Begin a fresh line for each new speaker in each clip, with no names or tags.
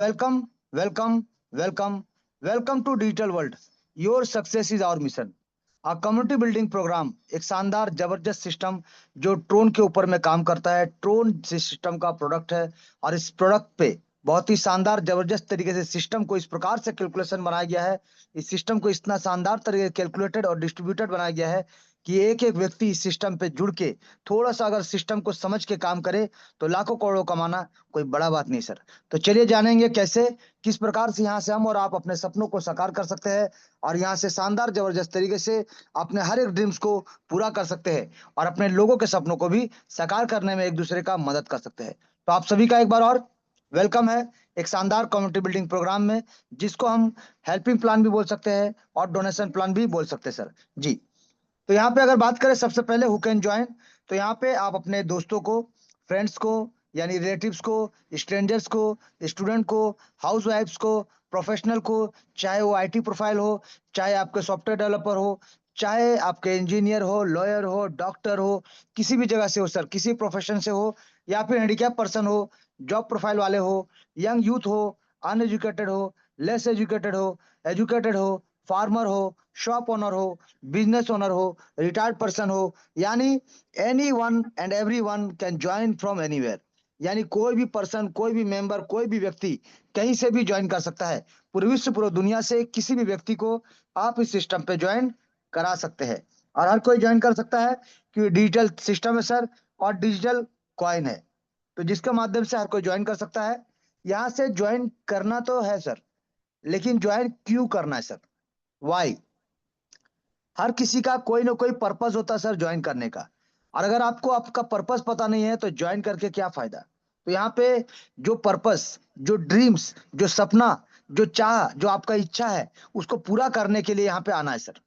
Welcome, welcome, welcome, welcome to digital world. Your success is our mission. A community building program, एक शानदार जबरदस्त system जो ट्रोन के ऊपर में काम करता है। ट्रोन सिस्टम का प्रोडक्ट है और इस प्रोडक्ट पे बहुत ही शानदार जबरदस्त तरीके से सिस्टम को इस प्रकार से कैलकुलेशन बनाया गया है। इस सिस्टम को इतना शानदार तरीके से कैलकुलेटेड और डिस्ट्रीब्यूटेड बनाया गया है कि एक एक व्यक्ति इस सिस्टम पे जुड़ के थोड़ा सा अगर सिस्टम को समझ के काम करे तो लाखों करोड़ों कमाना कोई बड़ा बात नहीं सर। तो चलिए जानेंगे कैसे, किस प्रकार से यहाँ से हम और आप अपने सपनों को साकार कर सकते हैं और यहाँ से शानदार जबरदस्त तरीके से अपने हर एक ड्रीम्स को पूरा कर सकते हैं और अपने लोगों के सपनों को भी साकार करने में एक दूसरे का मदद कर सकते हैं। तो आप सभी का एक बार और वेलकम है एक शानदार कम्युनिटी बिल्डिंग प्रोग्राम में, जिसको हम हेल्पिंग प्लान भी बोल सकते हैं और डोनेशन प्लान भी बोल सकते हैं सर। जी। तो यहाँ पे अगर बात करें सबसे पहले हु कैन ज्वाइन, तो यहाँ पे आप अपने दोस्तों को, फ्रेंड्स को, यानी रिलेटिव्स को, स्ट्रेंजर्स को, स्टूडेंट को, हाउस वाइफ्स को, प्रोफेशनल को, चाहे वो आईटी प्रोफाइल हो, चाहे आपके सॉफ्टवेयर डेवलपर हो, चाहे आपके इंजीनियर हो, लॉयर हो, डॉक्टर हो, किसी भी जगह से हो सर, किसी प्रोफेशन से हो, या फिर हैंडीकैप पर्सन हो, जॉब प्रोफाइल वाले हो, यंग यूथ हो, अनएजुकेटेड हो, लेस एजुकेटेड हो, एजुकेटेड हो, फार्मर हो, शॉप ओनर हो, बिजनेस ओनर हो, रिटायर्ड पर्सन हो, यानी any one and every one can join from anywhere. यानी कोई भी पर्सन, कोई भी मेंबर, कोई भी व्यक्ति कहीं से भी ज्वाइन कर सकता है। पूरे विश्व, पूरी दुनिया से किसी भी व्यक्ति को आप इस सिस्टम पे ज्वाइन करा सकते हैं और हर कोई ज्वाइन कर सकता है क्योंकि डिजिटल सिस्टम है सर और डिजिटल कॉइन है, तो जिसके माध्यम से हर कोई ज्वाइन कर सकता है। यहाँ से ज्वाइन करना तो है सर, लेकिन ज्वाइन क्यों करना है सर? वाई? हर किसी का कोई ना कोई पर्पस होता है सर ज्वाइन करने का, और अगर आपको आपका पर्पस पता नहीं है तो ज्वाइन करके क्या फायदा? तो यहाँ पे जो पर्पस, जो ड्रीम्स, जो सपना, जो चाह, जो आपका इच्छा है, उसको पूरा करने के लिए यहाँ पे आना है सर।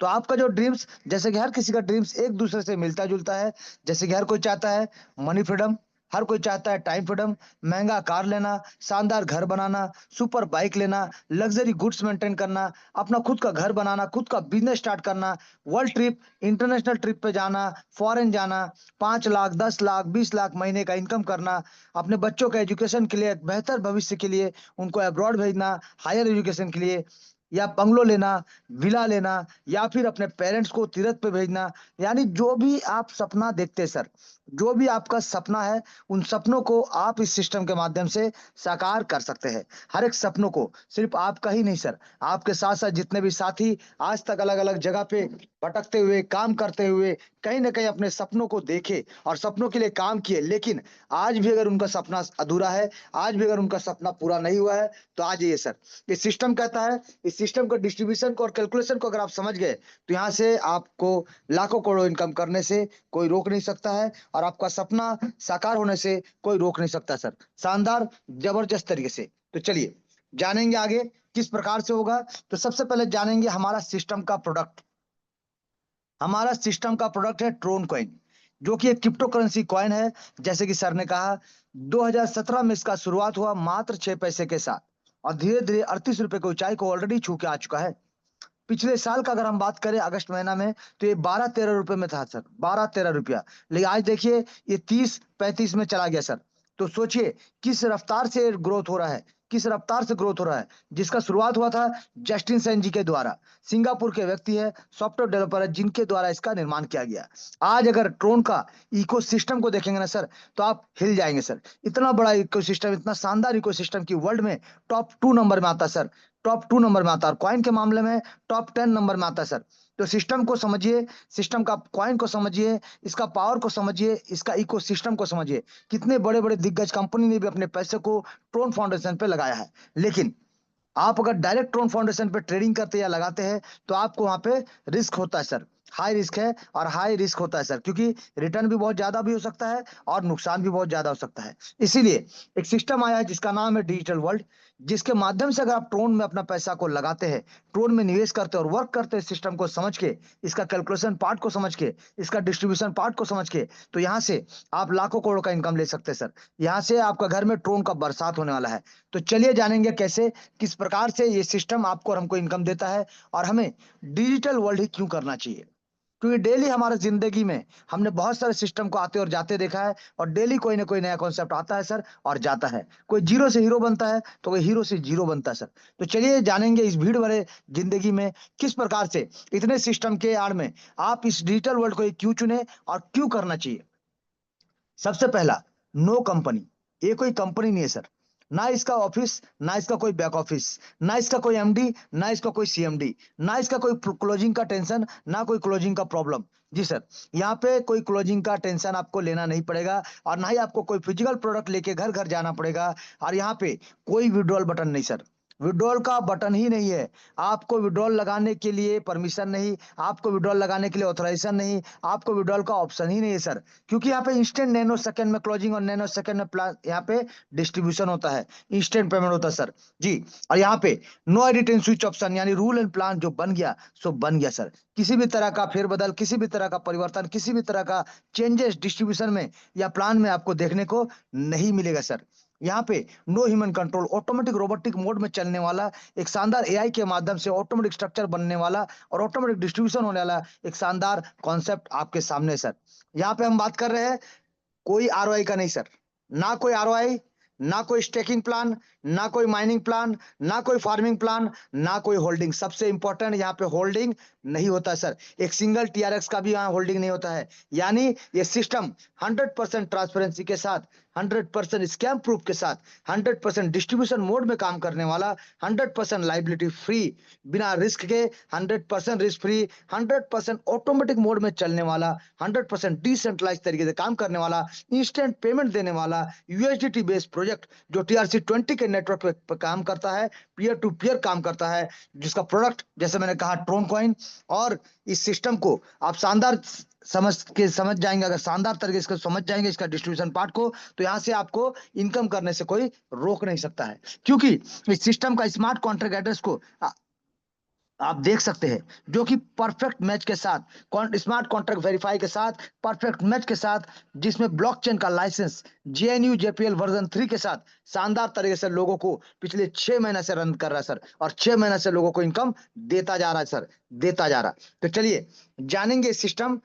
तो आपका जो ड्रीम्स, जैसे कि हर किसी का ड्रीम्स एक दूसरे से मिलता जुलता है। जैसे कि हर कोई चाहता है मनी फ्रीडम, हर कोई चाहता है टाइम फ्रीडम, महंगा कार लेना, शानदार घर बनाना, सुपर बाइक लेना, लग्जरी गुड्स मेंटेन करना, अपना खुद का घर बनाना, खुद का बिजनेस स्टार्ट करना, वर्ल्ड ट्रिप, इंटरनेशनल ट्रिप पे जाना, फॉरेन जाना, 5 लाख, 10 लाख, 20 लाख महीने का इनकम करना, अपने बच्चों के एजुकेशन के लिए, एक बेहतर भविष्य के लिए उनको अब्रॉड भेजना, हायर एजुकेशन के लिए, या बंगलो लेना, विला लेना, या फिर अपने पेरेंट्स को तीरथ पे भेजना। यानी जो भी आप सपना देखते हैं सर, जो भी आपका सपना है, उन सपनों को आप इस सिस्टम के माध्यम से साकार कर सकते हैं। हर एक सपनों को, सिर्फ आपका ही नहीं सर, आपके साथ साथ जितने भी साथी आज तक अलग अलग जगह पे भटकते हुए, काम करते हुए, कहीं ना कहीं अपने सपनों को देखे और सपनों के लिए काम किए, लेकिन आज भी अगर उनका सपना अधूरा है, आज भी अगर उनका सपना पूरा नहीं हुआ है, तो आ जाइए सर। ये सिस्टम कहता है, इस सिस्टम को, डिस्ट्रीब्यूशन को और कैलकुलेशन को अगर आप समझ गए तो यहाँ से आपको लाखों करोड़ों इनकम करने से कोई रोक नहीं सकता है और आपका सपना साकार होने से कोई रोक नहीं सकता सर। शानदार जबरदस्त तरीके से। तो चलिए जानेंगे आगे किस प्रकार से होगा। तो सबसे पहले जानेंगे हमारा सिस्टम का प्रोडक्ट। हमारा सिस्टम का प्रोडक्ट है ट्रोन कॉइन, जो कि एक क्रिप्टो करेंसी कॉइन है। जैसे कि सर ने कहा, 2017 में इसका शुरुआत हुआ मात्र 6 पैसे के साथ और धीरे धीरे 38 रुपए की ऊंचाई को ऑलरेडी छू के आ चुका है। पिछले साल का अगर हम बात करें अगस्त महीना में, तो ये 12-13 रुपए में था सर, 12-13 रुपया। लेकिन आज देखिए ये 30-35 में चला गया सर। तो सोचिए किस रफ्तार से ग्रोथ हो रहा है, किस रफ्तार से ग्रोथ हो रहा है। जिसका शुरुआत हुआ था जस्टिन सेन जी के द्वारा, सिंगापुर के व्यक्ति है, सॉफ्टवेयर डेवलपर है, जिनके द्वारा इसका निर्माण किया गया। आज अगर ट्रोन का इकोसिस्टम को देखेंगे ना सर, तो आप हिल जाएंगे सर। इतना बड़ा इकोसिस्टम, इतना शानदार इकोसिस्टम की वर्ल्ड में टॉप 2 नंबर में आता है सर, टॉप 2 नंबर में आता है। और कॉइन के मामले में टॉप 10 नंबर में आता है सर। तो सिस्टम को समझिए, सिस्टम का कॉइन को समझिए, इसका पावर को समझिए, इसका इकोसिस्टम को समझिए। कितने बड़े बड़े दिग्गज कंपनी ने भी अपने पैसे को ट्रोन फाउंडेशन पे लगाया है। लेकिन आप अगर डायरेक्ट ट्रोन फाउंडेशन पे ट्रेडिंग करते या लगाते हैं तो आपको वहां पे रिस्क होता है सर, हाई रिस्क है और हाई रिस्क होता है सर, क्योंकि रिटर्न भी बहुत ज्यादा भी हो सकता है और नुकसान भी बहुत ज्यादा हो सकता है। इसीलिए एक सिस्टम आया है जिसका नाम है डिजिटल वर्ल्ड, जिसके माध्यम से अगर आप ट्रोन में अपना पैसा को लगाते हैं, ट्रोन में निवेश करते हैं और वर्क करते हैं सिस्टम को समझ के, इसका कैलकुलेशन पार्ट को समझ के, इसका डिस्ट्रीब्यूशन पार्ट को समझ के, तो यहाँ से आप लाखों करोड़ का इनकम ले सकते हैं सर। यहाँ से आपका घर में ट्रोन का बरसात होने वाला है। तो चलिए जानेंगे कैसे, किस प्रकार से ये सिस्टम आपको और हमको इनकम देता है और हमें डिजिटल वर्ल्ड ही क्यों करना चाहिए। क्योंकि डेली हमारे जिंदगी में हमने बहुत सारे सिस्टम को आते और जाते देखा है, और डेली कोई ना कोई नया कॉन्सेप्ट आता है सर और जाता है। कोई जीरो से हीरो बनता है तो कोई हीरो से जीरो बनता है सर। तो चलिए जानेंगे इस भीड़ भरे जिंदगी में किस प्रकार से इतने सिस्टम के आड़ में आप इस डिजिटल वर्ल्ड को क्यों चुने और क्यों करना चाहिए। सबसे पहला, नो कंपनी। ये कोई कंपनी नहीं है सर। ना इसका ऑफिस, ना इसका कोई बैक ऑफिस, ना इसका कोई एमडी, ना इसका कोई सीएमडी, ना इसका कोई क्लोजिंग का टेंशन, ना कोई क्लोजिंग का प्रॉब्लम। जी सर, यहाँ पे कोई क्लोजिंग का टेंशन आपको लेना नहीं पड़ेगा, और ना ही आपको कोई फिजिकल प्रोडक्ट लेके घर घर जाना पड़ेगा। और यहाँ पे कोई विड्रॉल बटन नहीं सर। विड्रॉल का बटन ही नहीं है। आपको विड्रॉल लगाने के लिए परमिशन नहीं, आपको विड्रॉल लगाने के लिए ऑथराइजेशन नहीं, आपको विड्रॉल का ऑप्शन ही नहीं है सर। क्योंकि यहाँ पे इंस्टेंट नैनो सेकंड में क्लोजिंग और नैनो सेकंड में प्लान, यहाँ पे डिस्ट्रीब्यूशन होता है, इंस्टेंट पेमेंट होता है सर। जी, और यहाँ पे no edit and switch option, यानी रूल एंड प्लान जो बन गया सो बन गया सर। किसी भी तरह का फेरबदल, किसी भी तरह का परिवर्तन, किसी भी तरह का चेंजेस डिस्ट्रीब्यूशन में या प्लान में आपको देखने को नहीं मिलेगा सर। यहाँ पे no human control, automatic robotic mode में चलने वाला एक शानदार एआई के माध्यम से ऑटोमेटिक स्ट्रक्चर बनने वाला और ऑटोमेटिक डिस्ट्रीब्यूशन होने वाला एक शानदार कॉन्सेप्ट आपके सामने सर। यहाँ पे हम बात कर रहे हैं कोई आरओआई का नहीं सर। ना कोई आरओआई, ना कोई स्टेकिंग प्लान, ना कोई माइनिंग प्लान, ना कोई फार्मिंग प्लान, ना कोई होल्डिंग। सबसे इंपॉर्टेंट यहाँ पे होल्डिंग नहीं होता सर। एक सिंगल टीआरएक्स का भी यहाँ होल्डिंग नहीं होता है। यानी ये सिस्टम 100% ट्रांसपेरेंसी के साथ, 100% स्कैम प्रूफ के साथ, 100% डिस्ट्रीब्यूशन मोड में काम करने वाला, 100% लाइबिलिटी फ्री, बिना रिस्क के 100% रिस्क फ्री, 100% ऑटोमेटिक मोड में चलने वाला, 100% डिसेंट्रलाइज तरीके से काम करने वाला, इंस्टेंट पेमेंट देने वाला यूएसडीटी बेस्ड प्रोजेक्ट जो TRC20 के नेटवर्क पे काम करता है, पीयर टू पीयर काम करता है, जिसका प्रोडक्ट जैसे मैंने कहा ट्रोन कॉइन। और इस सिस्टम को आप शानदार समझ जाएंगे, अगर शानदार तरीके से समझ जाएंगे इसका डिस्ट्रीब्यूशन पार्ट को, तो यहाँ से आपको इनकम करने से कोई रोक नहीं सकता है। क्योंकि इस सिस्टम का स्मार्ट कॉन्ट्रैक्ट एड्रेस को आप देख सकते हैं, जो कि परफेक्ट मैच के साथ, स्मार्ट कॉन्ट्रैक्ट वेरीफाई के साथ, परफेक्ट मैच के साथ, जिसमें ब्लॉकचेन का लाइसेंस जेएनयू जेपीएल वर्जन 3 के साथ शानदार तरीके से लोगों को पिछले 6 महीने से रन कर रहा है सर, और 6 महीने से लोगों को इनकम देता जा रहा है सर, देता जा रहा। तो चलिए जानेंगे सिस्टम,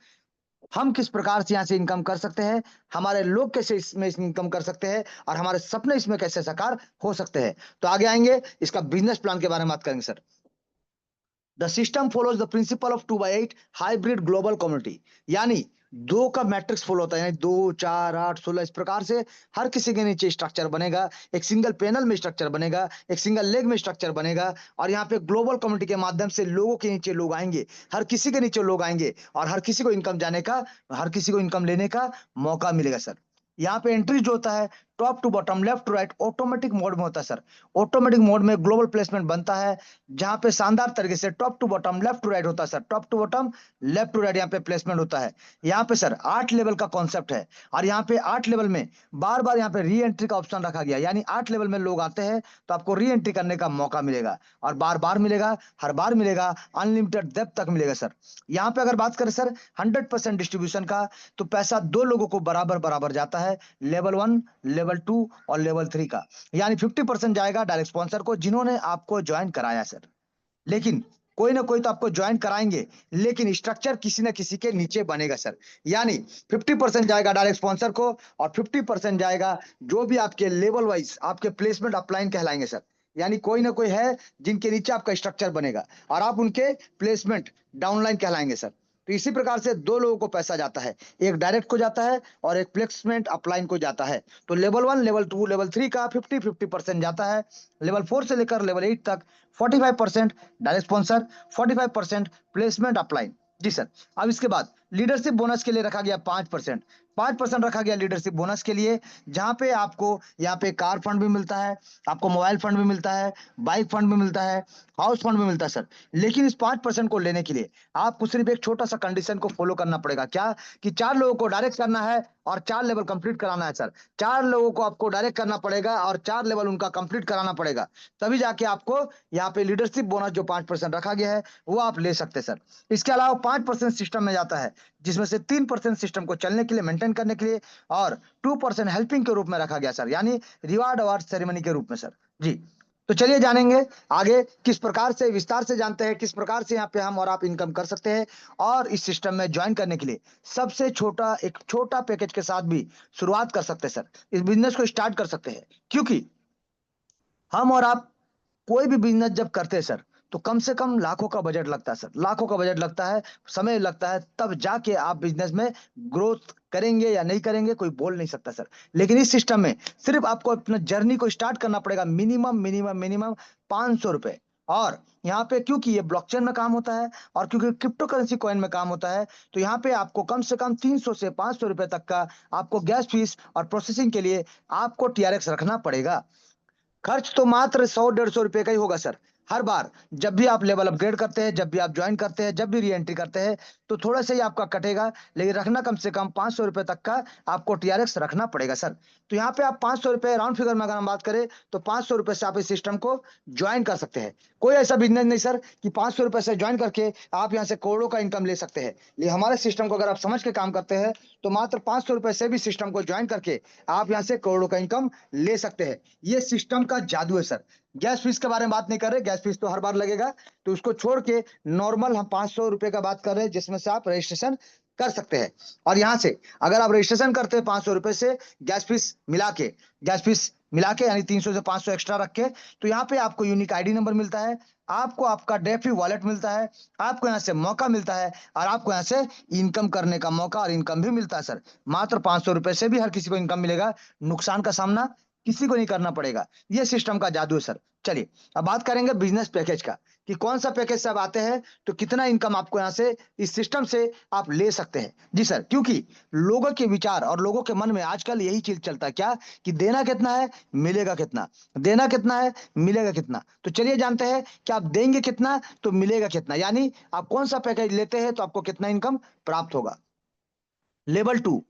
हम किस प्रकार से यहाँ से इनकम कर सकते हैं, हमारे लोग कैसे इसमें इनकम कर सकते हैं, और हमारे सपने इसमें कैसे साकार हो सकते हैं। तो आगे आएंगे, इसका बिजनेस प्लान के बारे में बात करेंगे sir. The system follows the principle of 2/8 hybrid global community. यानी दो का मैट्रिक्स फॉलो होता है, यानी 2, 4, 8, 16, इस प्रकार से हर किसी के नीचे स्ट्रक्चर बनेगा। एक सिंगल पैनल में स्ट्रक्चर बनेगा, एक सिंगल लेग में स्ट्रक्चर बनेगा, और यहाँ पे ग्लोबल कम्युनिटी के माध्यम से लोगों के नीचे लोग आएंगे, हर किसी के नीचे लोग आएंगे, और हर किसी को इनकम जाने का, हर किसी को इनकम लेने का मौका मिलेगा सर। यहाँ पे एंट्री जो होता है top to bottom, left to right, automatic mode में होता है सर। ऑटोमेटिक मोड में ग्लोबल प्लेसमेंट बनता है, जहां पे शानदार तरीके से top to bottom, left to right होता है sir. Top to bottom, left to right यहाँ पे प्लेसमेंट होता है। यहाँ पे सर 8 लेवल का कॉन्सेप्ट है, और यहाँ पे 8 लेवल में बार बार यहाँ पे री एंट्री का ऑप्शन रखा गया। यानी 8 लेवल में लोग आते हैं तो आपको री एंट्री करने का मौका मिलेगा, और बार बार मिलेगा, हर बार मिलेगा, अनलिमिटेड डेप्थ तक मिलेगा सर। यहाँ पे अगर बात करें सर 100% डिस्ट्रीब्यूशन का, तो पैसा दो लोगों को बराबर बराबर जाता है, लेवल 1, लेवल 2 और लेवल 3 का। यानी 50% जाएगा डायरेक्ट स्पॉन्सर को, जिन्होंने आपको ज्वाइन कराया सर। लेकिन कोई ना कोई तो आपको ज्वाइन कराएंगे, लेकिन स्ट्रक्चर किसी ना किसी के नीचे बनेगा सर। यानी 50% जाएगा डायरेक्ट स्पॉन्सर को, और 50% जाएगा जो भी आपके लेवल वाइज आपके प्लेसमेंट अपलाइन कहलाएंगे सर। यानी कोई ना कोई है जिनके नीचे आपका स्ट्रक्चर बनेगा, और आप उनके प्लेसमेंट डाउनलाइन कहलाएंगे सर। तो इसी प्रकार से दो लोगों को पैसा जाता है, एक डायरेक्ट को जाता है और एक प्लेसमेंट अपलाइन को जाता है। तो लेवल 1, लेवल 2, लेवल 3 का 50-50% जाता है। लेवल 4 से लेकर लेवल 8 तक 45% डायरेक्ट स्पॉन्सर, 45% प्लेसमेंट अपलाइन। जी सर। अब इसके बाद लीडरशिप बोनस के लिए रखा गया 5%। 5% रखा गया लीडरशिप बोनस के लिए, जहां पे आपको यहाँ पे कार फंड भी मिलता है, आपको मोबाइल फंड भी मिलता है, बाइक फंड भी मिलता है, हाउस फंड भी मिलता है सर। लेकिन इस 5% को लेने के लिए आपको सिर्फ एक छोटा सा कंडीशन को फॉलो करना पड़ेगा। क्या? कि 4 लोगों को डायरेक्ट करना है और 4 लेवल कंप्लीट कराना है सर। 4 लोगों को आपको डायरेक्ट करना पड़ेगा और 4 लेवल उनका कंप्लीट कराना पड़ेगा, तभी जाके आपको यहाँ पे लीडरशिप बोनस जो 5% रखा गया है वो आप ले सकते हैं सर। इसके अलावा 5% सिस्टम में जाता है, जिसमें से 3% सिस्टम को चलने के लिए, मेंटेन करने के लिए, और 2% हेल्पिंग के रूप में रखा गया सर, यानी रिवार्ड अवार्ड सेरेमनी के रूप में सर। जी। तो चलिए जानेंगे आगे किस प्रकार से, विस्तार से जानते हैं किस प्रकार से यहाँ पे हम और आप इनकम कर सकते हैं। और इस सिस्टम में ज्वाइन करने के लिए सबसे छोटा, एक छोटा पैकेज के साथ भी शुरुआत कर सकते हैं सर, इस बिजनेस को स्टार्ट कर सकते हैं। क्योंकि हम और आप कोई भी बिजनेस जब करते हैं सर, तो कम से कम लाखों का बजट लगता है सर, लाखों का बजट लगता है, समय लगता है, तब जाके आप बिजनेस में ग्रोथ करेंगे या नहीं करेंगे कोई बोल नहीं सकता सर। लेकिन इस सिस्टम में सिर्फ आपको अपना जर्नी को स्टार्ट करना पड़ेगा, मिनिमम मिनिमम मिनिमम 500 रुपए। और यहाँ पे क्योंकि ये ब्लॉकचेन में काम होता है और क्योंकि क्रिप्टो करेंसी कॉइन में काम होता है, तो यहाँ पे आपको कम से कम 300 से 500 रुपए तक का आपको गैस फीस और प्रोसेसिंग के लिए आपको टीआरएक्स रखना पड़ेगा। खर्च तो मात्र 100-150 रुपए का ही होगा सर। हर बार जब भी आप लेवल अपग्रेड करते हैं, जब भी आप ज्वाइन करते हैं, जब भी री एंट्री करते हैं, तो थोड़ा सा ही आपका कटेगा, लेकिन रखना कम से कम 500 रुपए तक का आपको टीआरएक्स रखना पड़ेगा सर। तो यहाँ पे आप 500 रुपए राउंड फिगर में अगर हम बात करें, तो 500 रुपए से आप इस सिस्टम को ज्वाइन कर सकते हैं। कोई ऐसा बिजनेस नहीं सर कि 500 रुपए से ज्वाइन करके आप यहाँ से करोड़ों का इनकम ले सकते हैं। ये हमारे सिस्टम को अगर आप समझ के काम करते हैं, तो मात्र 500 रुपए से भी सिस्टम को ज्वाइन करके आप यहाँ से करोड़ों का इनकम ले सकते हैं। ये सिस्टम का जादू है सर। गैस फीस के बारे में बात नहीं कर रहे, गैस फीस तो हर बार लगेगा, तो उसको छोड़ के नॉर्मल हम 500 रुपए का बात कर रहे हैं, जिसमें से आप रजिस्ट्रेशन कर सकते हैं। और यहां से अगर आप रजिस्ट्रेशन करते हैं 500 रुपए से, गैस फीस मिला के, गैस फीस मिला के यानी 300 से 500 एक्स्ट्रा रख के, तो यहाँ पे आपको यूनिक आईडी नंबर मिलता है, आपको आपका डेफी वॉलेट मिलता है, आपको यहाँ से मौका मिलता है, और आपको यहाँ से इनकम करने का मौका और इनकम भी मिलता है सर। मात्र 500 रुपए से भी हर किसी को इनकम मिलेगा, नुकसान का सामना किसी को नहीं करना पड़ेगा। ये सिस्टम का जादू है सर। चलिए अब बात करेंगे बिजनेस पैकेज का, कि कौन सा पैकेज से आप आते हैं तो कितना इनकम आपको यहाँ से इस सिस्टम से आप ले सकते हैं। जी सर, क्योंकि लोगों के विचार और लोगों के मन में आजकल यही चीज चलता है क्या, कि देना कितना है मिलेगा कितना, देना कितना है मिलेगा कितना। तो चलिए जानते हैं कि आप देंगे कितना तो मिलेगा कितना, यानी आप कौन सा पैकेज लेते हैं तो आपको कितना इनकम प्राप्त होगा। लेवल 2,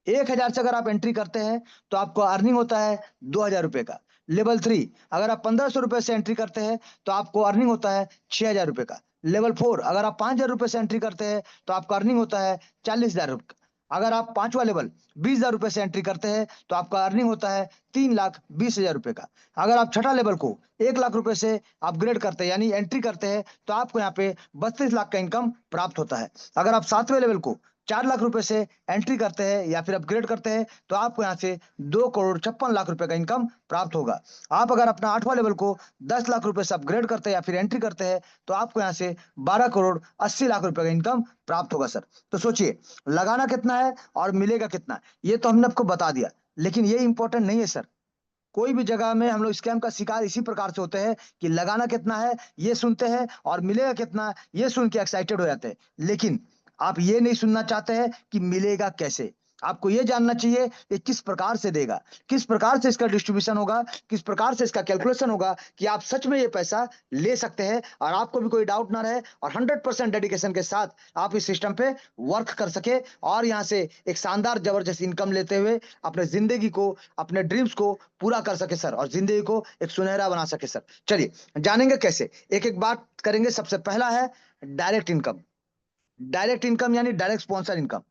1,000 से अगर आप एंट्री करते हैं तो आपको अर्निंग होता है 2,000 रुपए का। लेवल 3, अगर आप 1,500 रुपए से एंट्री करते हैं तो आपको अर्निंग होता है 6,000 रुपए का। लेवल 4, अगर आप 5,000 रुपए से एंट्री करते हैं तो आपका अर्निंग होता है 40,000 रुपए का। अगर आप पांचवा लेवल 20,000 रुपए से एंट्री करते हैं तो आपका अर्निंग होता है 3,20,000 रुपए का। अगर आप छठा लेवल को 1,00,000 रुपए से अपग्रेड करते हैं यानी एंट्री करते हैं, तो आपको यहाँ पे 32 लाख का इनकम प्राप्त होता है। अगर आप सातवें लेवल को 4,00,000 रुपए से एंट्री करते हैं या फिर अपग्रेड करते हैं, तो आपको यहाँ से 2,56,00,000 रुपए का इनकम प्राप्त होगा। आप अगर अपना आठवां लेवल को 10,00,000 रुपए से अपग्रेड करते हैं या फिर एंट्री करते हैं, तो आपको यहाँ से 12,80,00,000 रुपए का इनकम प्राप्त होगा सर। तो सोचिए लगाना कितना है और मिलेगा कितना, ये तो हमने आपको बता दिया, लेकिन ये इंपॉर्टेंट नहीं है सर। कोई भी जगह में हम लोग स्कैम का शिकार इसी प्रकार से होते हैं कि लगाना कितना है ये सुनते हैं और मिलेगा कितना ये सुन के एक्साइटेड हो जाते हैं, लेकिन आप ये नहीं सुनना चाहते हैं कि मिलेगा कैसे। आपको ये जानना चाहिए कि किस प्रकार से देगा, किस प्रकार से इसका डिस्ट्रीब्यूशन होगा, किस प्रकार से इसका कैलकुलेशन होगा, कि आप सच में ये पैसा ले सकते हैं और आपको भी कोई डाउट ना रहे, और 100% डेडिकेशन के साथ आप इस सिस्टम पे वर्क कर सके और यहाँ से एक शानदार जबरदस्त इनकम लेते हुए अपने जिंदगी को, अपने ड्रीम्स को पूरा कर सके सर, और जिंदगी को एक सुनहरा बना सके सर। चलिए जानेंगे कैसे, एक एक बात करेंगे। सबसे पहला है डायरेक्ट इनकम। डायरेक्ट इनकम यानी डायरेक्ट स्पॉन्सर इनकम,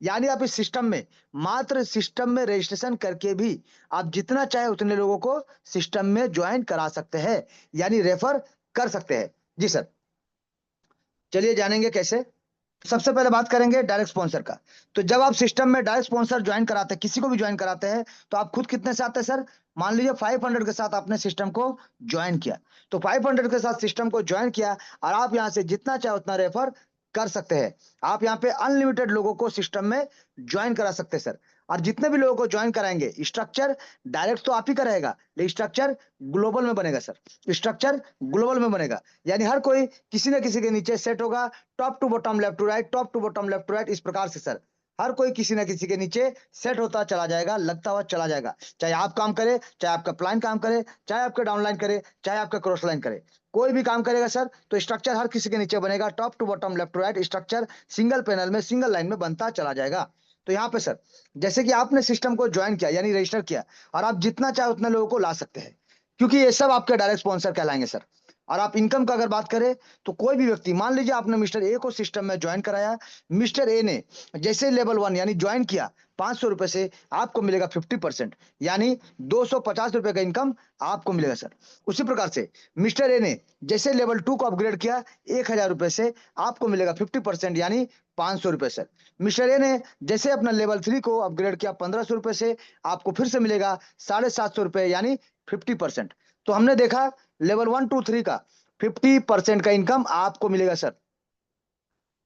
यानी आप इस सिस्टम में, मात्र सिस्टम में रजिस्ट्रेशन करके भी आप जितना चाहे उतने लोगों को सिस्टम में ज्वाइन करा सकते हैं, यानी रेफर कर सकते हैं। जी सर, चलिए जानेंगे कैसे। सबसे पहले बात करेंगे डायरेक्ट स्पॉन्सर का। तो जब आप सिस्टम में डायरेक्ट स्पॉन्सर ज्वाइन कराते हैं, किसी को भी ज्वाइन कराते हैं, तो आप खुद कितने से आते हैं सर। मान लीजिए 500 के साथ आपने सिस्टम को ज्वाइन किया, तो 500 के साथ सिस्टम को ज्वाइन किया और आप यहां से जितना चाहे उतना रेफर कर सकते हैं। आप यहाँ पे अनलिमिटेड लोगों को सिस्टम में ज्वाइन करा सकते हैं सर। और जितने भी लोगों को ज्वाइन कराएंगे, स्ट्रक्चर डायरेक्ट तो आप ही का रहेगा, लेकिन स्ट्रक्चर ग्लोबल में बनेगा सर, स्ट्रक्चर ग्लोबल में बनेगा, यानी हर कोई किसी न किसी के नीचे सेट होगा, top to bottom left to right, top to bottom left to right, इस प्रकार से सर हर कोई किसी न किसी के नीचे सेट होता चला जाएगा, लगता हुआ चला जाएगा। चाहे आप काम करे, चाहे आपका प्लान काम करे, चाहे आपका डाउनलाइन करे, चाहे आपका क्रॉस लाइन करे, कोई भी काम करेगा सर, तो स्ट्रक्चर हर किसी के नीचे बनेगा, top to bottom left to right, structure single panel में सिंगल लाइन में बनता चला जाएगा। तो यहाँ पे सर जैसे कि आपने सिस्टम को ज्वाइन किया यानी रजिस्टर किया, और आप जितना चाहे उतने लोगों को ला सकते हैं, क्योंकि ये सब आपके डायरेक्ट स्पॉन्सर कहलाएंगे सर। और आप इनकम का अगर बात करें तो कोई भी व्यक्ति, मान लीजिए आपने मिस्टर ए को सिस्टम में ज्वाइन कराया, मिस्टर ए ने जैसे लेवल 1 यानी ज्वाइन किया, 500 रुपए से आपको मिलेगा 50%, यानी 250 रुपए का इनकम आपको मिलेगा सर। उसी प्रकार से मिस्टर ए ने जैसे लेवल 2 को अपग्रेड किया, 1000 रुपए से आपको मिलेगा 50%, यानी 500 रुपए सर। मिस्टर ए ने जैसे अपना लेवल 3 को अपग्रेड किया, 1500 रुपए से आपको फिर से मिलेगा 750 रुपए, यानी 50%। तो हमने देखा लेवल 1 2 3 का 50% का इनकम आपको मिलेगा सर,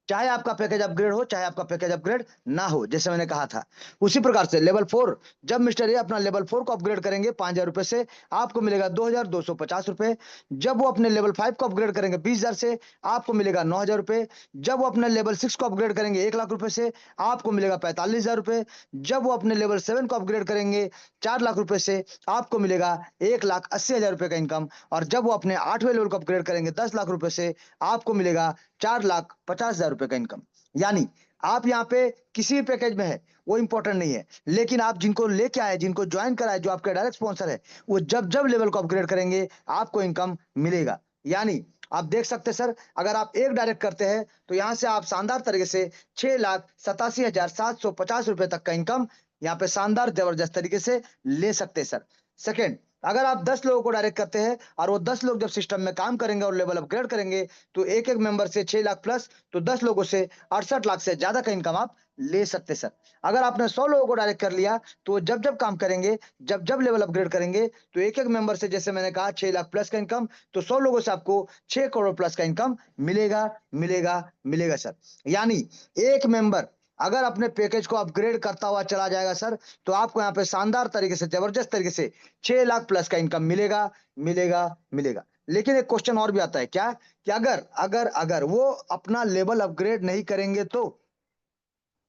चाहे आपका पैकेज अपग्रेड हो, चाहे आपका पैकेज अपग्रेड ना हो, जैसे मैंने कहा था। उसी प्रकार से लेवल 4, जब मिस्टर ए अपना लेवल 4 को अपग्रेड करेंगे 5000 रुपए से, आपको मिलेगा 2250 रुपए। जब वो अपने लेवल 5 को अपग्रेड करेंगे 20000 से, आपको मिलेगा 9000 रुपए। जब वो अपने लेवल 6 को अपग्रेड करेंगे 1 लाख रुपए से, आपको मिलेगा 45000 रुपए। जब वो अपने लेवल 7 को अपग्रेड करेंगे 4 लाख रुपए से, आपको मिलेगा 1,80,000 रुपए का इनकम। और जब वो अपने 8वें लेवल को अपग्रेड करेंगे 10 लाख रुपए से, आपको मिलेगा 4,50,000 रुपए का इनकम। यानी आप यहाँ पे किसी भी पैकेज में है वो इंपॉर्टेंट नहीं है, लेकिन आप जिनको लेके आए, जिनको ज्वाइन कराए, जो आपके डायरेक्ट स्पॉन्सर है, वो जब जब लेवल को अपग्रेड करेंगे आपको इनकम मिलेगा। यानी आप देख सकते हैं सर, अगर आप एक डायरेक्ट करते हैं तो यहाँ से आप शानदार तरीके से 6,87,750 रुपए तक का इनकम यहाँ पे शानदार जबरदस्त तरीके से ले सकते हैं सर। सेकेंड, अगर आप 10 लोगों को डायरेक्ट करते हैं और वो 10 लोग जब सिस्टम में काम करेंगे और लेवल अपग्रेड करेंगे, तो एक एक मेंबर से 6 लाख प्लस, तो 10 लोगों से 68 लाख से ज्यादा का इनकम आप ले सकते सर। अगर आपने 100 लोगों को डायरेक्ट कर लिया तो जब जब काम करेंगे, जब जब लेवल अपग्रेड करेंगे, तो एक एक मेंबर से, जैसे मैंने कहा, 6 लाख प्लस का इनकम, तो 100 लोगों से आपको 6 करोड़ प्लस का इनकम मिलेगा, मिलेगा, मिलेगा सर। यानी एक मेंबर अगर अपने पैकेज को अपग्रेड करता हुआ चला जाएगा सर, तो आपको यहाँ पे शानदार तरीके से, जबरदस्त तरीके से 6 लाख प्लस का इनकम मिलेगा, मिलेगा, मिलेगा। लेकिन एक क्वेश्चन और भी आता है, क्या कि अगर अगर अगर वो अपना लेवल अपग्रेड नहीं करेंगे तो?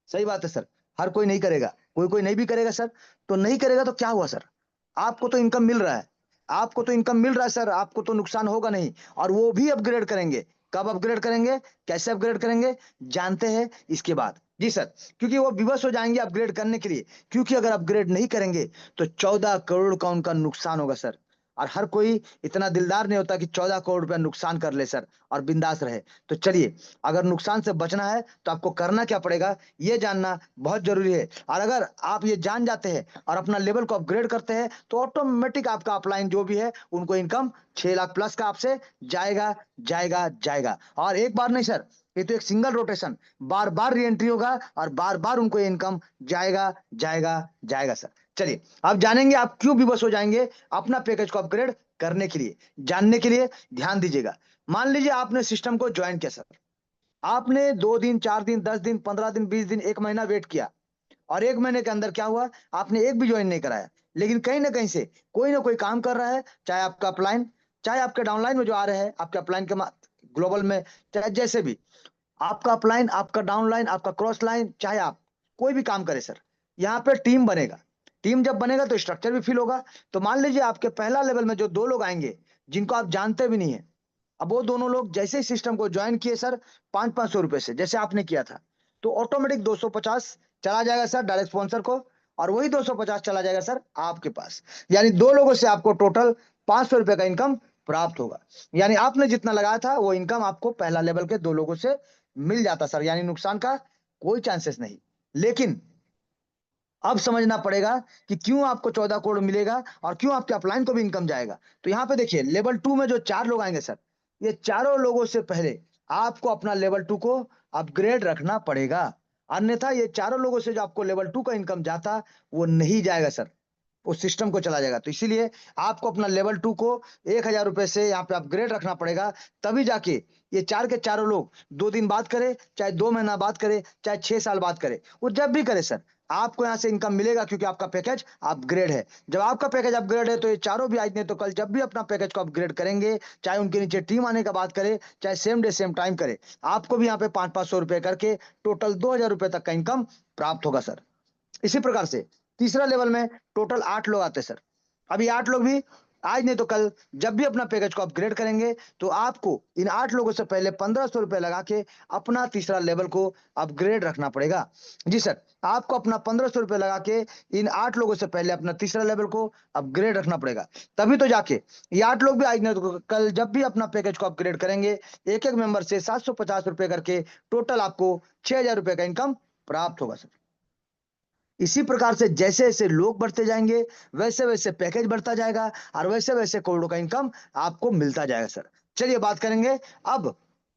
सही बात है सर, हर कोई नहीं करेगा, कोई कोई नहीं भी करेगा सर। तो नहीं करेगा तो क्या हुआ सर? आपको तो इनकम मिल रहा है, आपको तो इनकम मिल रहा है सर, आपको तो नुकसान होगा नहीं। और वो भी अपग्रेड करेंगे, कब अपग्रेड करेंगे, कैसे अपग्रेड करेंगे, जानते हैं इसके बाद? जी सर, क्योंकि वो विवश हो जाएंगे अपग्रेड करने के लिए, क्योंकि अगर अपग्रेड नहीं करेंगे तो 14 करोड़ का उनका नुकसान होगा सर। और हर कोई इतना दिलदार नहीं होता कि 14 करोड़ रुपया नुकसान कर ले सर और बिंदास रहे। तो चलिए, अगर नुकसान से बचना है तो आपको करना क्या पड़ेगा, ये जानना बहुत जरूरी है। और अगर आप ये जान जाते हैं और अपना लेवल को अपग्रेड करते हैं, तो ऑटोमेटिक आपका अपलाइन जो भी है उनको इनकम 6 लाख प्लस का आपसे जाएगा, जाएगा, जाएगा। और एक बार नहीं सर, ये तो एक सिंगल रोटेशन, बार बार री एंट्री होगा और बार बार उनको इनकम जाएगा, जाएगा, जाएगा सर। चलिए, अब जानेंगे आप क्यों विवश हो जाएंगे अपना पैकेज को अपग्रेड करने के लिए। जानने के लिए ध्यान दीजिएगा। मान लीजिए आपने सिस्टम को ज्वाइन किया सर, आपने 2 दिन, 4 दिन, 10 दिन, 15 दिन, 20 दिन, 1 महीना वेट किया, और 1 महीने के अंदर क्या हुआ, आपने एक भी ज्वाइन नहीं कराया, लेकिन कहीं ना कहीं से कोई ना कोई काम कर रहा है, चाहे आपका अपलाइन, चाहे आपके डाउनलाइन में जो आ रहे हैं आपके अपलाइन के ग्लोबल में, चाहे जैसे भी आपका अपलाइन, आपका डाउनलाइन, आपका क्रॉस लाइन, चाहे आप कोई भी काम करे सर, यहाँ पे टीम बनेगा। टीम जब बनेगा तो स्ट्रक्चर भी फील होगा। तो मान लीजिए आपके पहला लेवल में जो 2 लोग आएंगे, जिनको आप जानते भी नहीं है, अब वो दोनों लोग जैसे ही सिस्टम को ज्वाइन किए सर, 500-500 रुपए से, जैसे आपने किया था, तो ऑटोमेटिक 250 चला जाएगा सर डायरेक्ट स्पॉन्सर को, और वही 250 चला जाएगा सर आपके पास। यानी 2 लोगों से आपको टोटल 500 रुपए का इनकम प्राप्त होगा। यानी आपने जितना लगाया था वो इनकम आपको पहला लेवल के 2 लोगों से मिल जाता सर, यानी नुकसान का कोई चांसेस नहीं। लेकिन अब समझना पड़ेगा कि क्यों आपको 14 करोड़ मिलेगा और क्यों आपके अपलाइन को भी इनकम जाएगा। तो यहाँ पे देखिए, लेवल 2 में जो 4 लोग आएंगे सर, ये चारों लोगों से पहले आपको अपना लेवल 2 को अपग्रेड रखना पड़ेगा, अन्यथा ये चारों लोगों से जो आपको लेवल 2 का इनकम जाता, वो नहीं जाएगा सर, उस सिस्टम को चला जाएगा। तो इसीलिए आपको अपना लेवल 2 को 1000 रुपए से यहाँ पे अपग्रेड रखना पड़ेगा, तभी जाके ये चार के चारों लोग 2 दिन बाद करे, चाहे 2 महीना बाद करे, चाहे 6 साल बाद करे, वो जब भी करे सर, आपको यहाँ से इनकम मिलेगा, क्योंकि आपका पैकेज अपग्रेड है। जब आपका पैकेज अपग्रेड है तो ये चारों भी आज नहीं तो कल जब भी अपना पैकेज को अपग्रेड करेंगे, चाहे उनके नीचे टीम आने का बात करे, चाहे सेम डे सेम टाइम करे, आपको भी यहाँ पे 500-500 रुपए करके टोटल 2000 रुपए तक का इनकम प्राप्त होगा सर। इसी प्रकार से तीसरा लेवल में टोटल 8 लोग आते हैं सर। अभी 8 लोग भी आज नहीं तो कल जब भी अपना पैकेज को अपग्रेड करेंगे तो आपको इन 8 लोगों से पहले 1500 रुपए लगा के अपना तीसरा लेवल को अपग्रेड रखना पड़ेगा। जी सर, आपको अपना 1500 रुपए लगा के इन 8 लोगों से पहले अपना तीसरा लेवल को अपग्रेड रखना पड़ेगा। तभी तो जाके ये 8 लोग भी आज नहीं तो कल जब भी अपना पैकेज को अपग्रेड करेंगे, एक-एक मेंबर से 750 रुपए करके टोटल आपको 6000 रुपए का इनकम प्राप्त होगा सर। इसी प्रकार से जैसे-जैसे लोग बढ़ते जाएँगे, वैसे-वैसे पैकेज बढ़ता जाएगा और वैसे-वैसे करोड़ों का इनकम आपको मिलता जाएगा सर। चलिए बात करेंगे अब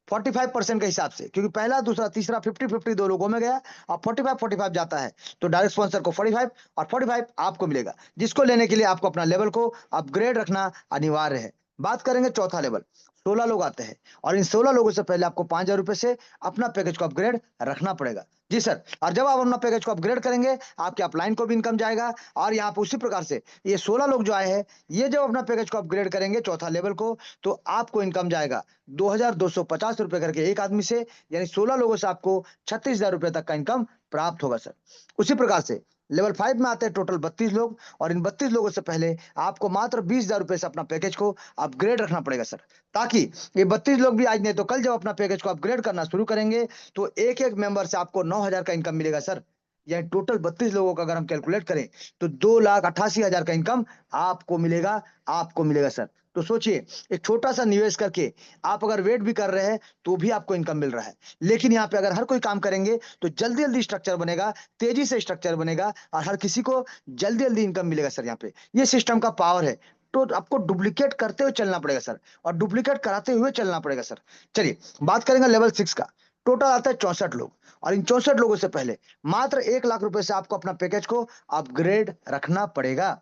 45% के हिसाब से, क्योंकि पहला, दूसरा, तीसरा 50-50 2 लोगों में गया। अब 45-45 जाता है, तो डायरेक्ट स्पॉन्सर को 45 और 45 आपको मिलेगा, जिसको लेने के लिए आपको अपना लेवल को अपग्रेड रखना अनिवार्य है। बात करेंगे चौथा लेवल, 16 लोग आते हैं और इन 16 लोगों से पहले आपको 5000 रुपए से अपना पैकेज को अपग्रेड रखना पड़ेगा। जी सर, और जब आप अपना पैकेज को अपग्रेड करेंगे, आपके अपलाइन को भी इनकम जाएगा और यहाँ पे उसी प्रकार से ये 16 लोग जो आए हैं, ये जब अपना पैकेज को अपग्रेड करेंगे चौथा लेवल को, तो आपको इनकम जाएगा 2250 रुपए करके एक आदमी से, यानी 16 लोगों से आपको 36,000 रुपए तक का इनकम प्राप्त होगा सर। उसी प्रकार से लेवल 5 में आते हैं टोटल 32 लोग और इन 32 लोगों से पहले आपको मात्र 20,000 रुपए से अपना पैकेज को अपग्रेड रखना पड़ेगा सर। ताकि ये 32 लोग भी आज नहीं तो कल जब अपना पैकेज को अपग्रेड करना शुरू करेंगे, तो एक-एक मेंबर से आपको 9,000 का इनकम मिलेगा सर। यानी टोटल 32 लोगों का अगर हम कैलकुलेट करें, तो 2,88,000 का इनकम आपको मिलेगा सर। तो सोचिए, एक छोटा-सा निवेश करके आप अगर वेट भी कर रहे हैं, तो भी आपको इनकम मिल रहा है। लेकिन यहाँ पे अगर हर कोई काम करेंगे, तो जल्दी-जल्दी स्ट्रक्चर बनेगा, तेज़ी से स्ट्रक्चर बनेगा और हर किसी को जल्दी-जल्दी इनकम मिलेगा सर यहाँ पे। ये सिस्टम का पावर है। तो आपको डुप्लीकेट करते हुए चलना पड़ेगा सर और डुप्लीकेट कराते हुए चलना पड़ेगा सर। चलिए, बात करेंगे लेवल 6 का। टोटल आता है 64 लोग और इन 64 लोगों से पहले मात्र 1 लाख रुपए से आपको अपना पैकेज को अपग्रेड रखना पड़ेगा।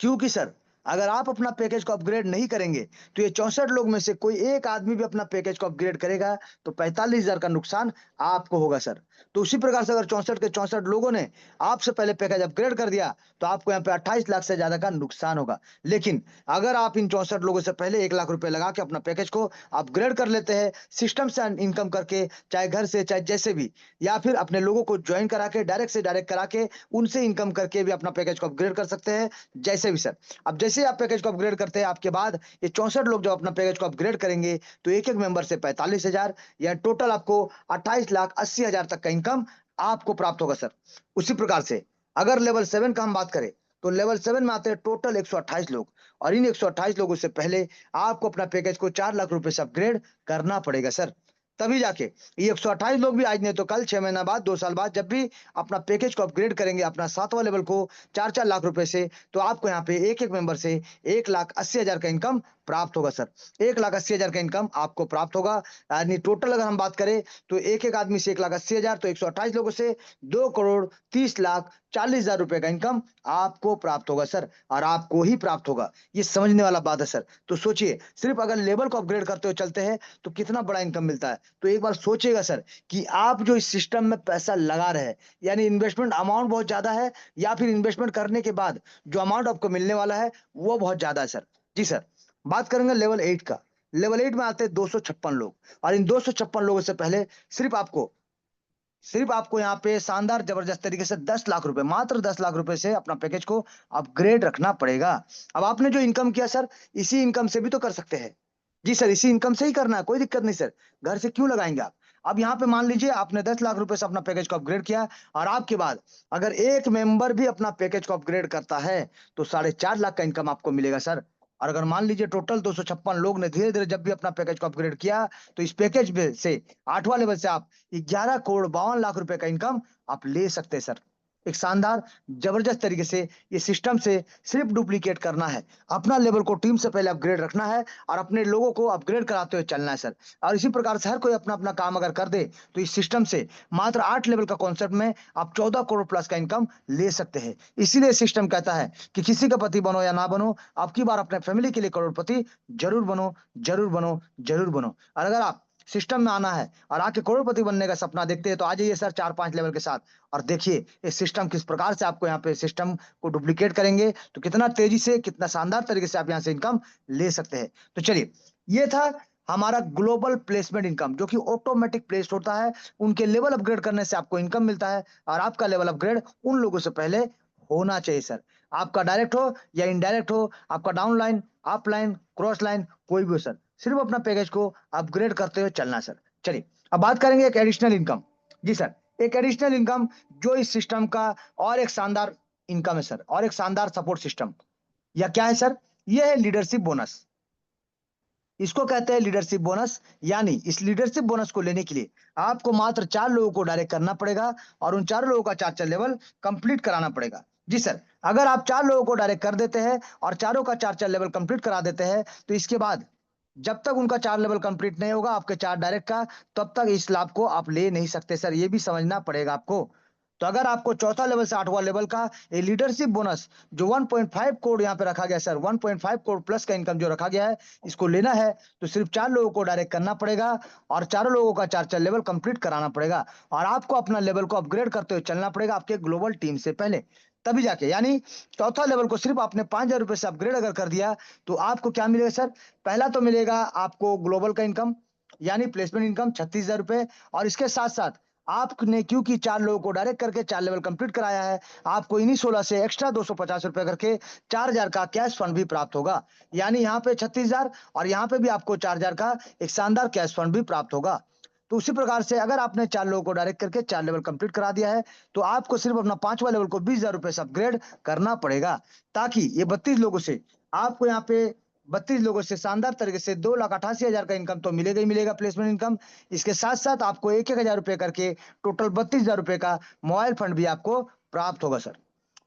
क्योंकि सर, अगर आप अपना पैकेज को अपग्रेड नहीं करेंगे, तो ये 64 लोग में से कोई एक आदमी भी अपना पैकेज को अपग्रेड करेगा, तो 45,000 का नुकसान आपको होगा सर। तो उसी प्रकार से अगर 64 के 64 लोगों ने आपसे पहले पैकेज अपग्रेड कर दिया, तो आपको यहाँ पे 28 लाख से ज़्यादा का नुकसान होगा। लेकिन अगर आप इन 64 लोगों से पहले 1 लाख रुपए लगा के अपना पैकेज को अपग्रेड कर लेते हैं, सिस्टम से इनकम करके, चाहे घर से, चाहे जैसे भी, या फिर अपने लोगों को जॉइन करा के, डायरेक्ट से डायरेक्ट करा के, उनसे इनकम करके भी अपना पैकेज को अपग्रेड कर सकते हैं, जैसे भी सर। अब जैसे ही आप पैकेज को अपग्रेड करते हैं, आपके बाद ये 64 लोग जब अपना पैकेज को अपग्रेड करेंगे, तो एक-एक मेंबर से 45,000 या टोटल आपको 28,80,000 तक का इनकम आपको प्राप्त होगा सर। उसी प्रकार से अगर लेवल 7 का हम बात करें, तो लेवल 7 में आते हैं टोटल 128 लोग और इन 128 लोगों से पहले आपको अपना पैकेज को 4 लाख रुपए से अपग्रेड करना पड़ेगा सर। तभी जाके ये 128 लोग भी आज नहीं तो कल, 6 महीना बाद, 2 साल बाद जब भी अपना पैकेज को अपग्रेड करेंगे अपना 7वां लेवल को 4-4 लाख रुपए से, तो आपको यहाँ पे एक-एक मेंबर से 1,80,000 का इनकम प्राप्त होगा सर। 1,80,000 का इनकम आपको प्राप्त होगा। यानी टोटल अगर हम बात करें, तो एक-एक आदमी से 1,80,000, तो 128 लोगों से 2,30,40,000 रुपए का इनकम आपको प्राप्त होगा सर और आपको ही प्राप्त होगा। ये समझने वाला बात है सर। तो सोचिए, सिर्फ अगर लेवल को अपग्रेड करते हुए चलते हैं, तो कितना बड़ा इनकम मिलता है। तो एक बार सोचिएगा सर कि आप जो इस सिस्टम में पैसा लगा रहे हैं, यानी इन्वेस्टमेंट अमाउंट बहुत ज़्यादा है या फिर इन्वेस्टमेंट करने के बाद जो अमाउंट आपको मिलने वाला है, वो बहुत ज़्यादा है सर। जी सर, बात करेंगे लेवल 8 का। लेवल 8 में आते हैं 256 लोग और इन 256 लोगों से पहले सिर्फ आपको यहाँ पे शानदार जबरदस्त तरीके से 10 लाख रुपए, मात्र 10 लाख रुपए से अपना पैकेज को अपग्रेड रखना पड़ेगा। अब आपने जो इनकम किया सर, इसी इनकम से भी तो कर सकते हैं। जी सर, इसी इनकम से ही करना है, कोई दिक्कत नहीं सर। घर से क्यों लगाएँगे आप? अब यहाँ पे मान लीजिए आपने 10 लाख रुपए से अपना पैकेज को अपग्रेड किया और आपके बाद अगर एक मेंबर भी अपना पैकेज को अपग्रेड करता है, तो 4.5 लाख का इनकम आपको मिलेगा सर। और अगर मान लीजिए टोटल 256 लोग ने धीरे-धीरे जब भी अपना पैकेज को अपग्रेड किया, तो इस पैकेज में से 8वां लेवल से आप 11 करोड़ 52 लाख रुपए का इनकम आप ले सकते हैं सर। एक शानदार जबरदस्त तरीके से ये सिस्टम से सिर्फ डुप्लीकेट करना है। अपना लेवल को टीम से पहले अपग्रेड रखना है और अपने लोगों को अपग्रेड कराते हुए चलना है सर। और इसी प्रकार से हर कोई अपना-अपना काम अगर कर दे, तो इस सिस्टम से मात्र 8 लेवल का कॉन्सेप्ट में आप 14 करोड़ प्लस का इनकम ले सकते हैं। इसीलिए सिस्टम कहता है कि किसी का पति बनो या ना बनो, अब की बार अपने फैमिली के लिए करोड़पति ज़रूर बनो, ज़रूर बनो, ज़रूर बनो। और अगर आप सिस्टम में आना है और आके करोड़पति बनने का सपना देखते हैं, तो आ जाइए सर 4-5 लेवल के साथ और देखिए ये सिस्टम किस प्रकार से आपको यहाँ पे सिस्टम को डुप्लीकेट करेंगे, तो कितना तेज़ी से, कितना शानदार तरीके से आप यहाँ से इनकम ले सकते हैं। तो चलिए, ये था हमारा ग्लोबल प्लेसमेंट इनकम, जो कि ऑटोमैटिक प्लेस्ड होता है। उनके लेवल अपग्रेड करने से आपको इनकम मिलता है और आपका लेवल अपग्रेड उन लोगों से पहले होना चाहिए सर। आपका डायरेक्ट हो या इनडायरेक्ट हो, आपका down line, up line, cross line, कोई भी हो सर, सिर्फ अपना पैकेज को अपग्रेड करते हुए चलना सर। चलिए अब बात करेंगे एक एडिशनल इनकम। जी सर, एक एडिशनल इनकम जो इस सिस्टम का और एक शानदार इनकम है सर, और एक शानदार सपोर्ट सिस्टम। या क्या है सर? ये है लीडरशिप बोनस। इसको कहते हैं लीडरशिप बोनस। यानी इस लीडरशिप बोनस को लेने के लिए आपको मात्र 4 लोगों को डायरेक्ट करना पड़ेगा और उन 4 लोगों का 4 लेवल कंप्लीट कराना पड़ेगा। जी सर, अगर आप 4 लोगों को डायरेक्ट कर देते हैं और चारों का 4 लेवल कंप्लीट करा देते हैं, तो इसके बाद जब तक उनका 4 लेवल कंप्लीट नहीं होगा आपके 4 डायरेक्ट का, तब तक इस लाभ को आप ले नहीं सकते सर, ये भी समझना पड़ेगा आपको। तो अगर आपको चौथा लेवल से 8वां लेवल का ये लीडरशिप बोनस जो 1.5 करोड़ यहाँ पे रखा गया सर, 1.5 करोड़ प्लस का इनकम जो रखा गया है, इसको लेना है तो सिर्फ 4 लोगों को डायरेक्ट करना पड़ेगा और चारों लोगों का 4 लेवल कंप्लीट कराना पड़ेगा और आपको अपना लेवल को अपग्रेड करते हुए चलना पड़ेगा आपके ग्लोबल टीम से पहले, तभी जाके। यानी चौथा लेवल को सिर्फ आपने 5,000 रुपए से अपग्रेड अगर कर दिया तो आपको क्या मिलेगा सर? पहला तो मिलेगा आपको ग्लोबल का इनकम, यानी प्लेसमेंट इनकम 36,000 रुपए। और इसके साथ साथ आपने क्योंकि 4 लोगों को डायरेक्ट करके 4 लेवल कंप्लीट कराया है, आपको इन्हीं 16 से एक्स्ट्रा 250 रुपए करके 4,000 का कैश फंड भी प्राप्त होगा। यानी यहाँ पे 36,000 और यहाँ पे भी आपको 4,000 का एक शानदार कैश फंड भी प्राप्त होगा। तो उसी प्रकार से अगर आपने 4 लोगों को डायरेक्ट करके 4 लेवल कंप्लीट करा दिया है, तो आपको सिर्फ अपना 5वां लेवल को 20,000 रुपए से अपग्रेड करना पड़ेगा, ताकि ये 32 लोगों से आपको यहाँ पे 32 लोगों से शानदार तरीके से 2,88,000 का इनकम तो मिलेगा ही मिलेगा, प्लेसमेंट इनकम। इसके साथ-साथ आपको 1-1 हज़ार रुपए करके टोटल 32,000 रुपए का मोबाइल फंड भी आपको प्राप्त होगा सर।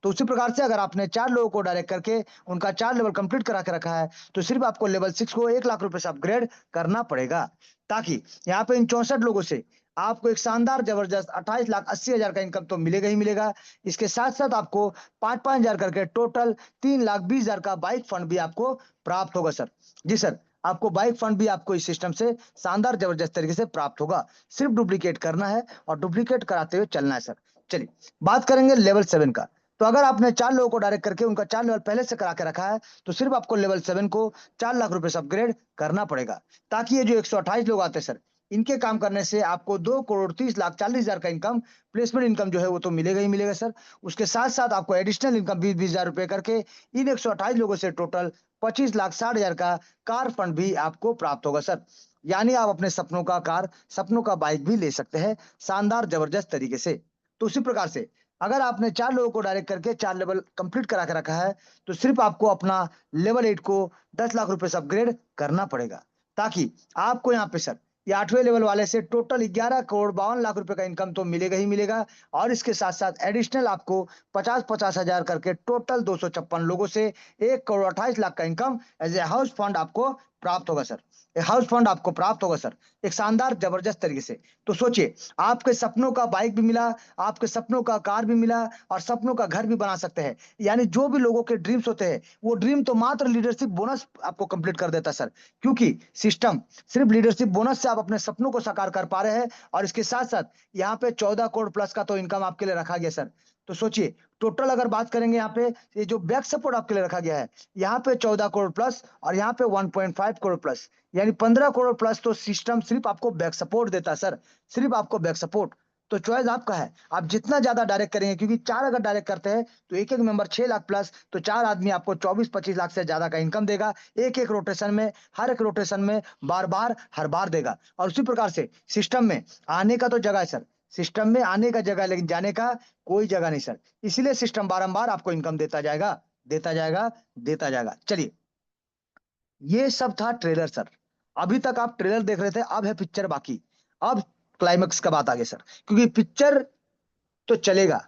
तो उसी प्रकार से अगर आपने 4 लोगों को डायरेक्ट करके उनका 4 लेवल कंप्लीट करा के रखा है, तो सिर्फ आपको लेवल 6 को 1 लाख रुपए से अपग्रेड करना पड़ेगा, ताकि यहाँ पे इन 64 लोगों से आपको एक शानदार जबरदस्त 28,80,000 का इनकम तो मिलेगा ही मिलेगा। इसके साथ-साथ आपको 5-5 हज़ार करके टोटल 3,20,000 का बाइक फंड भी आपको प्राप्त होगा सर। जी सर, आपको बाइक फंड भी आपको इस सिस्टम से शानदार जबरदस्त तरीके से प्राप्त होगा। सिर्फ डुप्लीकेट करना है और डुप्लीकेट कराते हुए चलना है सर। चलिए, बात करेंगे लेवल 7 का। तो अगर आपने 4 लोगों को डायरेक्ट करके उनका 4 लेवल पहले से करा के रखा है, तो सिर्फ आपको लेवल 7 को 4 लाख रुपए से अपग्रेड करना पड़ेगा, ताकि ये जो 128 लोग आते हैं सर, इनके काम करने से आपको 2,30,40,000 का इनकम, प्लेसमेंट इनकम जो है वो तो मिलेगा ही मिलेगा सर। उसके साथ-साथ आपको एडिशनल इनकम 20-20 हज़ार रुपए करके इन 128 लोगों से टोटल 25,60,000 का कार फंड भी आपको प्राप्त होगा सर। यानी आप अपने सपनों का कार, सपनों का बाइक भी ले सकते हैं शानदार जबरदस्त तरीके से। तो उसी प्रकार से अगर आपने 4 लोगों को डायरेक्ट करके 4 लेवल कंप्लीट करा के रखा है, तो सिर्फ आपको अपना लेवल 8 को 10 लाख रुपए से अपग्रेड करना पड़ेगा, ताकि आपको यहाँ पे सर ये 8वें लेवल वाले से टोटल 11 करोड़ 52 लाख रुपए का इनकम तो मिलेगा ही मिलेगा और इसके साथ-साथ एडिशनल आपको 50-50 हज़ार करके टोटल 256 लोगों से 1 करोड़ 28 लाख का income as a house fund आपको प्राप्त होगा सर। ये हाउस फंड आपको प्राप्त होगा सर, एक शानदार जबरदस्त तरीके से। तो सोचिए, आपके सपनों का बाइक भी मिला, आपके सपनों का कार भी मिला और सपनों का घर भी बना सकते हैं। यानी जो भी लोगों के ड्रीम्स होते हैं, वो ड्रीम तो मात्र लीडरशिप बोनस आपको कंप्लीट कर देता है सर। क्योंकि सिस्टम सिर्फ लीडरशिप बोनस से आप अपने सपनों को साकार कर पा रहे हैं और इसके साथ-साथ यहाँ पे 14 करोड़ प्लस का तो इनकम आपके लिए रखा गया सर। तो सोचिए, टोटल अगर बात करेंगे यहाँ पे, ये जो बैक सपोर्ट आपके लिए रखा गया है, यहाँ पे 14 करोड़ प्लस और यहाँ पे 1.5 करोड़ प्लस, यानी 15 करोड़ प्लस तो सिस्टम सिर्फ आपको बैक सपोर्ट देता है सर, सिर्फ आपको बैक सपोर्ट। तो चॉइस आपका है, आप जितना ज्यादा डायरेक्ट करेंगे, क्योंकि 4 अगर डायरेक्ट करते हैं तो एक-एक मेंबर 6 लाख प्लस, तो 4 आदमी आपको 24-25 लाख से ज्यादा का इनकम देगा, एक-एक रोटेशन में, हर एक रोटेशन में, बार-बार, हर बार देगा। और उसी प्रकार से सिस्टम में आने का तो जगह है सर, सिस्टम में आने का जगह है, लेकिन जाने का कोई जगह नहीं सर। इसीलिए सिस्टम बारंबार आपको इनकम देता जाएगा, देता जाएगा, देता जाएगा। चलिए, ये सब था ट्रेलर सर। अभी तक आप ट्रेलर देख रहे थे, अब है पिक्चर बाकी। अब क्लाइमेक्स का बात आगे सर, क्योंकि पिक्चर तो चलेगा,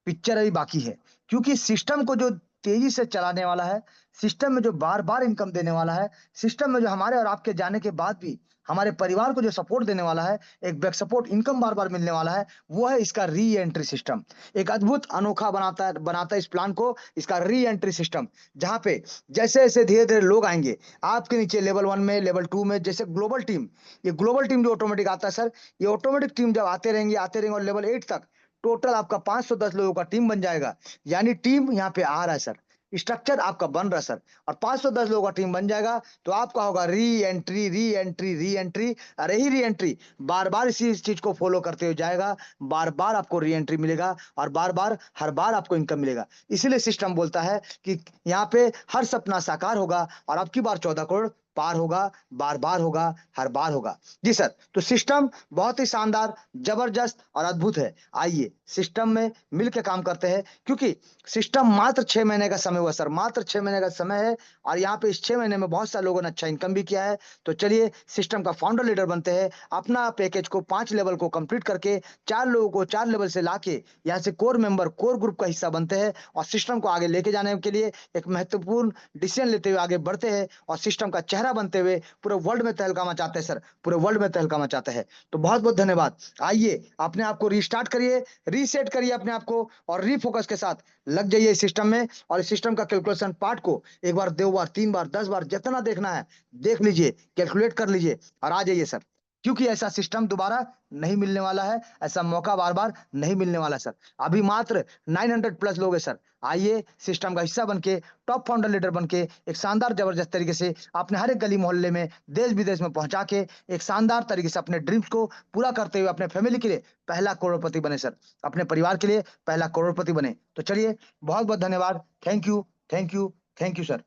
पिक्चर अभी बाकी है। क्योंकि सिस्टम को जो तेजी से चलाने वाला है, सिस्टम में जो बार-बार इनकम देने वाला है, सिस्टम में जो हमारे और आपके जाने के बाद भी हमारे परिवार को जो सपोर्ट देने वाला है, एक बैक सपोर्ट इनकम बार-बार मिलने वाला है, वो है इसका री एंट्री सिस्टम। एक अद्भुत अनोखा बनाता है इस प्लान को इसका री एंट्री सिस्टम। जहाँ पे जैसे-जैसे धीरे-धीरे लोग आएँगे, आपके नीचे लेवल 1 में, लेवल 2 में, जैसे ग्लोबल टीम, ये ग्लोबल टीम जो ऑटोमेटिक आता है सर, ये ऑटोमेटिक टीम जब आते रहेंगे और लेवल 8 तक टोटल आपका 510 लोगों का टीम बन जाएगा। यानी टीम यहाँ पे आ रहा है सर। स्ट्रक्चर आपका बन रहा है सर, और 510 लोगों का टीम बन जाएगा तो आपका होगा re entry, re entry, re entry, अरे ही री एंट्री, बार बार इसी चीज को फॉलो करते हुए जाएगा, बार बार आपको री एंट्री मिलेगा और बार बार हर बार आपको इनकम मिलेगा। इसीलिए सिस्टम बोलता है कि यहाँ पे हर सपना साकार होगा और अब की बार 14 करोड़ पार होगा, बार बार होगा, हर बार होगा। जी सर, तो सिस्टम बहुत ही शानदार, जबरदस्त और अद्भुत है। आइए सिस्टम में मिलकर काम करते हैं, क्योंकि सिस्टम मात्र 6 महीने का समय हुआ सर, मात्र 6 महीने का समय है, और यहाँ पे इस 6 महीने में बहुत सारे लोगों ने अच्छा इनकम भी किया है। तो चलिए सिस्टम का फाउंडर लीडर बनते हैं, अपना पैकेज को 5 लेवल को कंप्लीट करके 4 लोगों को 4 लेवल से लाके यहाँ से कोर मेंबर, कोर ग्रुप का हिस्सा बनते हैं, और सिस्टम को आगे लेके जाने के लिए एक महत्वपूर्ण डिसीजन लेते हुए आगे बढ़ते हैं, और सिस्टम का चेहरा बनते हुए पूरे वर्ल्ड में तहलका मचाते हैं सर, पूरे वर्ल्ड में तहलका मचाते हैं। तो बहुत बहुत धन्यवाद। आइए अपने आप को रीस्टार्ट करिए, रीसेट करिए अपने आप को, और रीफोकस के साथ लग जाइए इस सिस्टम में, और इस सिस्टम का कैलकुलेशन पार्ट को एक बार, 2 बार, 3 बार, 10 बार जितना देखना है देख लीजिए, कैलकुलेट कर लीजिए और आ जाइए सर, क्योंकि ऐसा सिस्टम दोबारा नहीं मिलने वाला है, ऐसा मौका बार बार नहीं मिलने वाला सर। अभी मात्र 900 प्लस लोग हैं सर। आइए सिस्टम का हिस्सा बन के, टॉप फाउंडर लीडर बन के, एक शानदार जबरदस्त तरीके से अपने हर एक गली मोहल्ले में, देश विदेश में पहुंचा के एक शानदार तरीके से अपने ड्रीम्स को पूरा करते हुए अपने फैमिली के लिए पहला करोड़पति बने सर, अपने परिवार के लिए पहला करोड़पति बने। तो चलिए, बहुत बहुत धन्यवाद। Thank you, thank you, thank you sir.